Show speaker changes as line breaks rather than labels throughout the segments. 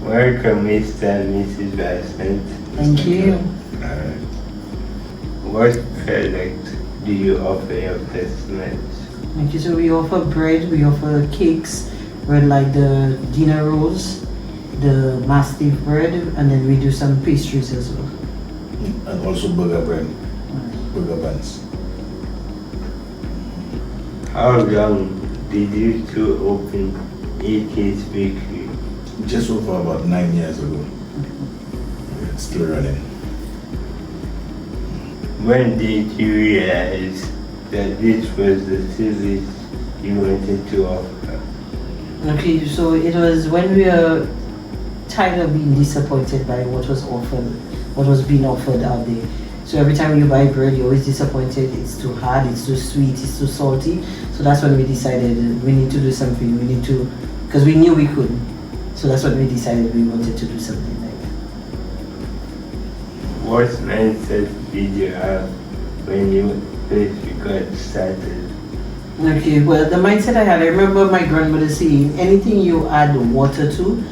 Welcome, Mr. and Mrs. Valcent.
Thank you.
What product do you offer your customers?
Okay, so we offer bread, we offer cakes, bread like the dinner rolls, the mastiff bread, and then we do some pastries as well.
And also burger bread, burger buns.
How long did you two open AK's Bakery?
Just over about 9 years ago. It's still running.
When did you realize that this was the service you wanted to offer?
Okay, so it was when we were tired of being disappointed by what was offered, what was being offered out there. So every time you buy bread, you're always disappointed. It's too hard, it's too sweet, it's too salty. So that's when we decided we need to do something. We need to, because we knew we could. So that's when we decided we wanted to do something like that.
What mindset did you have when you first got started?
Okay, well, the mindset I had, I remember my grandmother saying, anything you add water to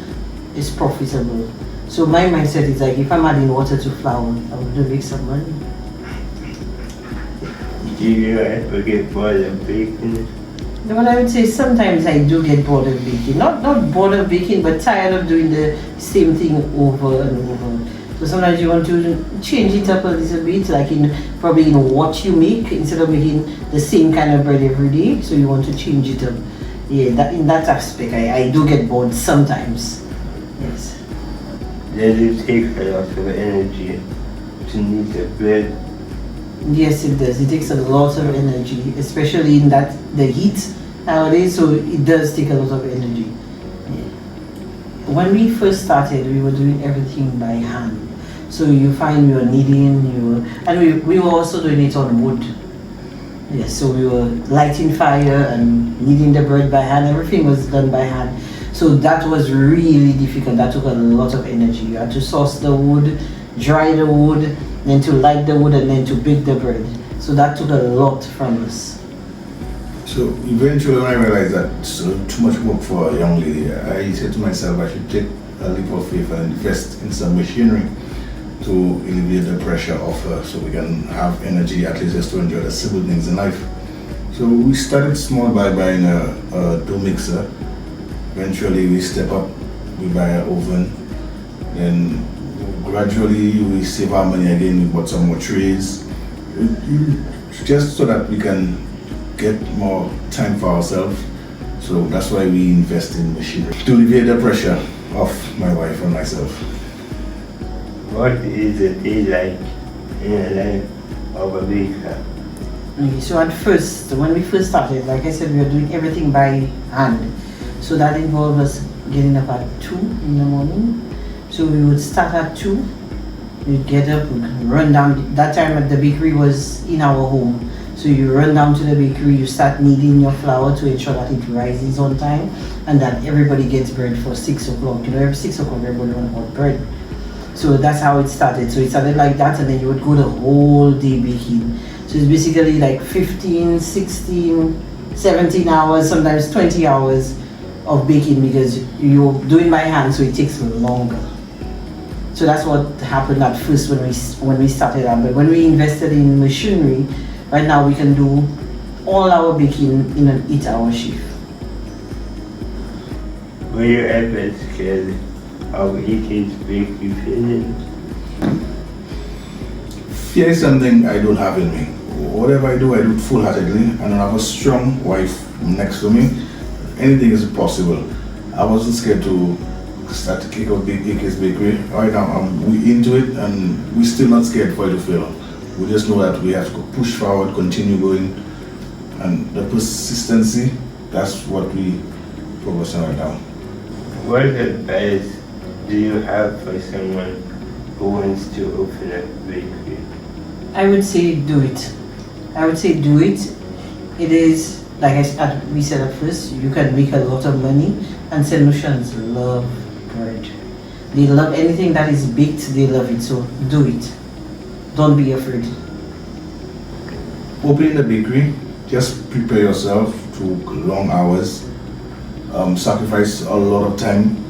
is profitable. So my mindset is like, if I'm adding water to flour, I will make some money.
Do you ever get bored of baking?
Well, I would say sometimes I do get bored of baking. Not bored of baking, but tired of doing the same thing over and over. So sometimes you want to change it up a little bit, like probably in what you make, instead of making the same kind of bread every day. So you want to change it up. Yeah, that in that aspect, I do get bored sometimes. Yes.
Does it take a lot of energy to knead the bread?
Yes, it does. It takes a lot of energy, especially in the heat nowadays. So it does take a lot of energy. Yeah. When we first started, we were doing everything by hand. So you find we were kneading, and we were also doing it on wood. Yes, so we were lighting fire and kneading the bread by hand. Everything was done by hand. So that was really difficult. That took a lot of energy. You had to source the wood, dry the wood, then to light the wood, and then to bake the bread. So that took a lot from us.
So eventually when I realized that it's too much work for a young lady, I said to myself I should take a leap of faith and invest in some machinery to alleviate the pressure of her so we can have energy at least just to enjoy the simple things in life. So we started small by buying a dough mixer. Eventually we step up, we buy an oven, then gradually we save our money again, we bought some more trays, just so that we can get more time for ourselves. So that's why we invest in machinery, to alleviate the pressure of my wife and myself.
What is a day like in the life of a baker?
Okay, so at first, when we first started, like I said, we were doing everything by hand. So that involved us getting up at 2 in the morning. So we would start at 2, we'd get up, we'd run down. That time at the bakery was in our home. So you run down to the bakery, you start kneading your flour to ensure that it rises on time and that everybody gets bread for 6 o'clock. You know, every 6 o'clock everybody wants bread. So that's how it started. So it started like that, and then you would go the whole day baking. So it's basically like 15, 16, 17 hours, sometimes 20 hours of baking because you're doing by hand, so it takes longer. So that's what happened at first when we started out. But when we invested in machinery, right now we can do all our baking in an 8-hour shift.
Were you ever scared of AK's Bakery failing?
Fear is something I don't have in me. Whatever I do it full-heartedly, and I have a strong wife next to me. Anything is possible. I wasn't scared to start to kick off AK's Bakery. Right now, we into it, and we're still not scared for it to fail. We just know that we have to push forward, continue going, and the persistency, that's what we focus on right now.
What advice do you have for someone who wants to open a bakery?
I would say do it. I would say do it. It is, like we said at first, you can make a lot of money, and St. Lucians love bread. They love anything that is baked, they love it, so do it. Don't be afraid.
Opening the bakery, just prepare yourself to long hours, sacrifice a lot of time.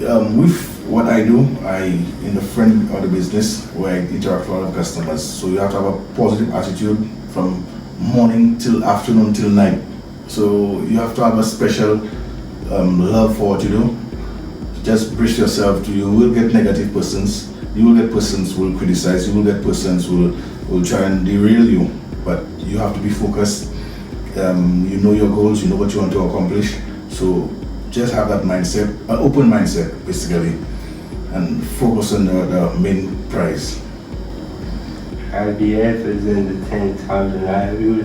With what I do, in the friend or the business where I interact with a lot of customers. So you have to have a positive attitude from morning till afternoon till night. So you have to have a special love for what you do. Just brace yourself to, you will get negative persons. You will get persons who will criticize. You will get persons who will try and derail you. But you have to be focused. You know your goals. You know what you want to accomplish. So just have that mindset, an open mindset, basically, and focus on the main prize.
Have you ever done the 10,000 hour rule?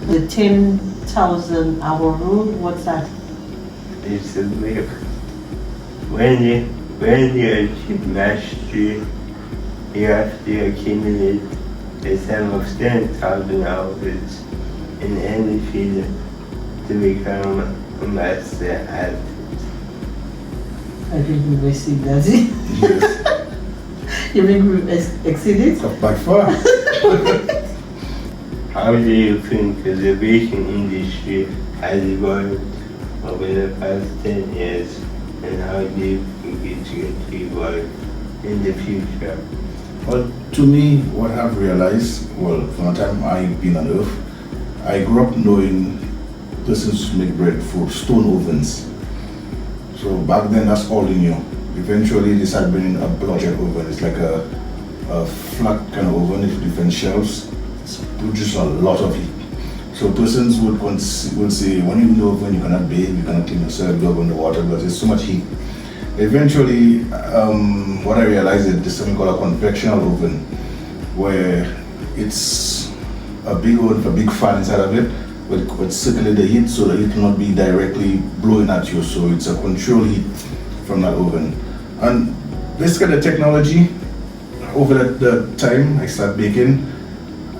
The 10,000 hour rule, what's that?
It's a myth. When you achieve mastery, you have to accumulate a sum of 10,000 hours in any field to become a master at it.
I think we've exceeded that.
Yes.
You think we've exceeded?
By far.
How do you think the baking industry has evolved over the past 10 years, and how do you think it's going to evolve in the future?
Well, to me, what I've realized, well, from the time I've been on earth, I grew up knowing persons who make bread for stone ovens. So back then, that's all they knew. Eventually, they started bringing a blodgett oven. It's like a flat kind of oven with different shelves. It produces a lot of heat. So persons would say, when you know oven, you cannot bake, you cannot clean yourself, you go in the water because there's so much heat. Eventually, what I realized is there's something called a convectional oven, where it's a big oven with a big fan inside of it, but circulate the heat so that it will not be directly blowing at you. So it's a controlled heat from that oven. And basically the technology, over the time I started baking,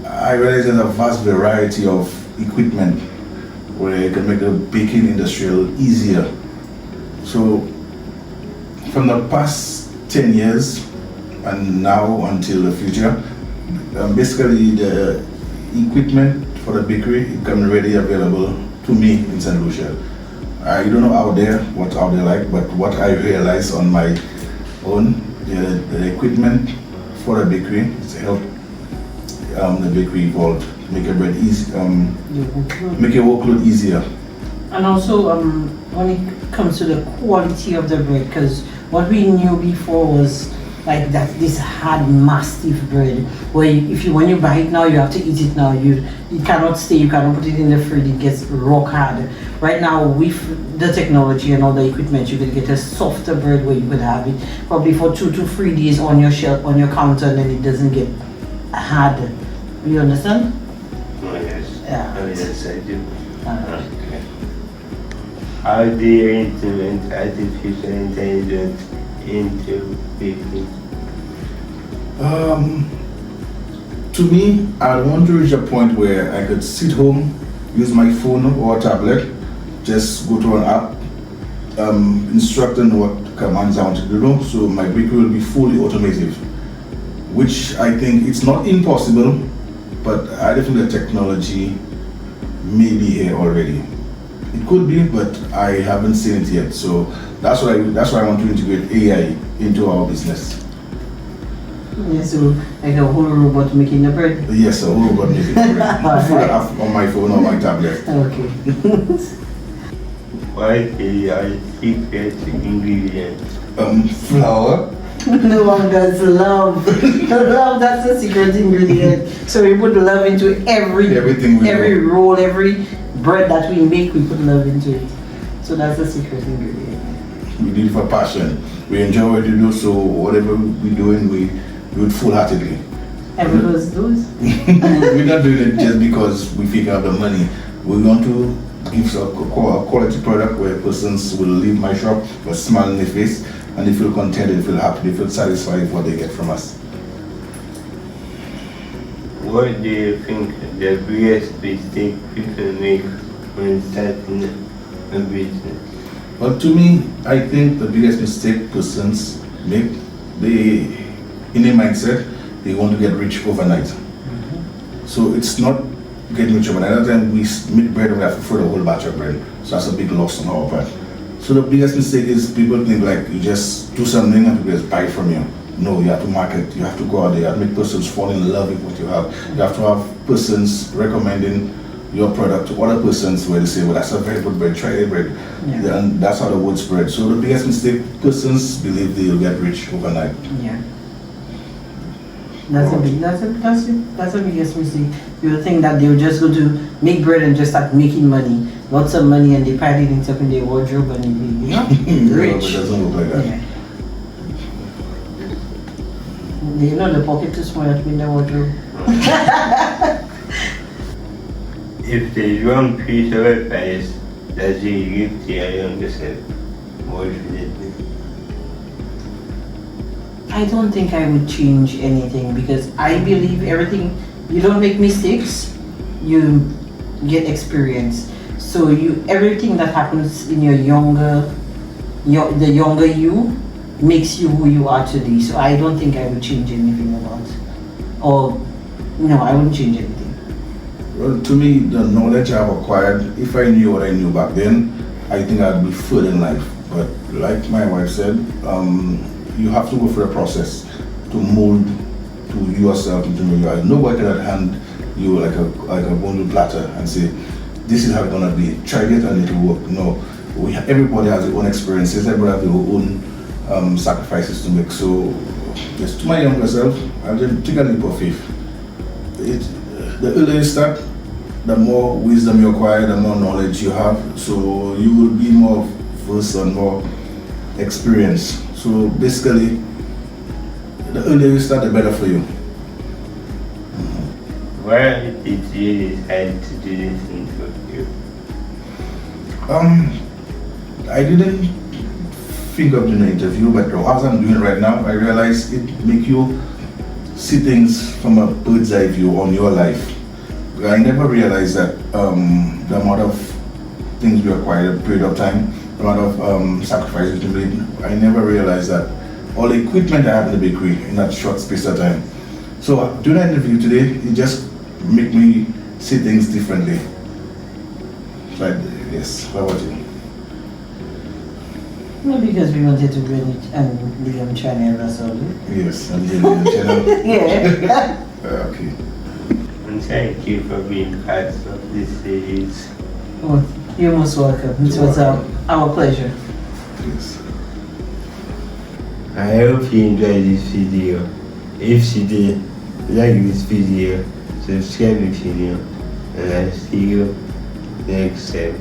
I realized there's a vast variety of equipment where you can make the baking industrial easier. So from the past 10 years and now until the future, basically the equipment for the bakery is becoming readily available to me in St. Lucia. I don't know out there what's out there like, but what I realized on my own, the equipment for the bakery is to help the bakery evolve, make your bread easy, make your workload easier.
And also, when it comes to the quality of the bread, because what we knew before was like that this hard, massive bread, where when you buy it now, you have to eat it now. You cannot stay, you cannot put it in the fridge, it gets rock hard. Right now, with the technology and all the equipment, you can get a softer bread where you could have it probably for 2 to 3 days on your shelf, on your counter, and then it doesn't get hard. You understand?
Oh yes.
Yeah.
Oh yes, I do.
Uh,
Okay. How do you implement artificial intelligence into baking?
To me, I want to reach a point where I could sit home, use my phone or tablet, just go to an app, instructing what commands I want to do, so my bakery will be fully automated, which I think it's not impossible, but I think the technology may be here already. It could be, but I haven't seen it yet. So that's why I want to integrate AI into our business.
yeah, so like a whole robot making the bread.
Yes, a whole robot making bread. Full app on my phone or my tablet.
Okay.
What is your secret ingredient?
Flour.
No one does love. Love, that's a secret ingredient. So we put love into
Everything we
every
do.
roll, every bread that we make, we put love into it. So that's the secret ingredient.
We do it for passion. We enjoy what we do, so whatever we're doing, we do it full-heartedly.
Everyone's those.
We're not doing it just because we figure out the money. We want to give a quality product where persons will leave my shop with a smile on their face and they feel content, they feel happy, they feel satisfied with what they get from us.
What do you think the biggest mistake people make when starting a business?
Well, to me, I think the biggest mistake persons make, in their mindset, they want to get rich overnight. So it's not getting rich overnight. At the time we make bread, we have to throw the whole batch of bread. So that's a big loss on our part. So the biggest mistake is people think like you just do something and people just buy from you. No, you have to market, you have to go out there, you have to make persons fall in love with what you have. You have to have persons recommending your product to other persons where they say, well, that's a very good bread, try the bread.
Yeah.
And that's how the word spread. So the biggest mistake, persons believe they'll get rich overnight.
Yeah. That's the biggest mistake. People think that they'll just go to make bread and just start making money, lots of money, and they pile it up in their wardrobe and they
Rich.
rich.
But it doesn't look like that.
Yeah. You know the pocket too small to be in the wardrobe.
If there's one piece of advice that you give to your younger self, what would it be?
I don't think I would change anything because I believe everything, you don't make mistakes, you get experience. So everything that happens in the younger you makes you who you are today. So I don't think I would change anything about, or no, I wouldn't change anything.
Well, to me, the knowledge I've acquired, if I knew what I knew back then, I think I'd be further in life. But like my wife said, you have to go through a process to mold to yourself into who you are. Nobody can hand you like a bundle platter and say, this is how it's gonna be. Try it and it will work. No, everybody has their own experiences. Everybody has their own sacrifices to make. So, yes, to my younger self, I just take a leap of faith. The earlier you start, the more wisdom you acquire, the more knowledge you have. So you will be more versed and more experienced. So basically, the earlier you start, the better for you.
Why did you decide to do this interview?
I didn't think of doing an interview, but as I'm doing it right now, I realize it makes you see things from a bird's eye view on your life. I never realized that the amount of things we acquired a period of time, the amount of sacrifices we made. I never realized that all the equipment I have in the bakery in that short space of time. So doing an interview today, it just make me see things differently. But yes, how about you?
No, because we wanted to bring it and Liam channel, that's all.
Yes, and the channel.
Yeah.
Okay.
And thank you for being part of this series.
Oh, you're most welcome. It was our pleasure.
Yes.
I hope you enjoyed this video. If you did, like this video, subscribe if you new, and I'll see you next time.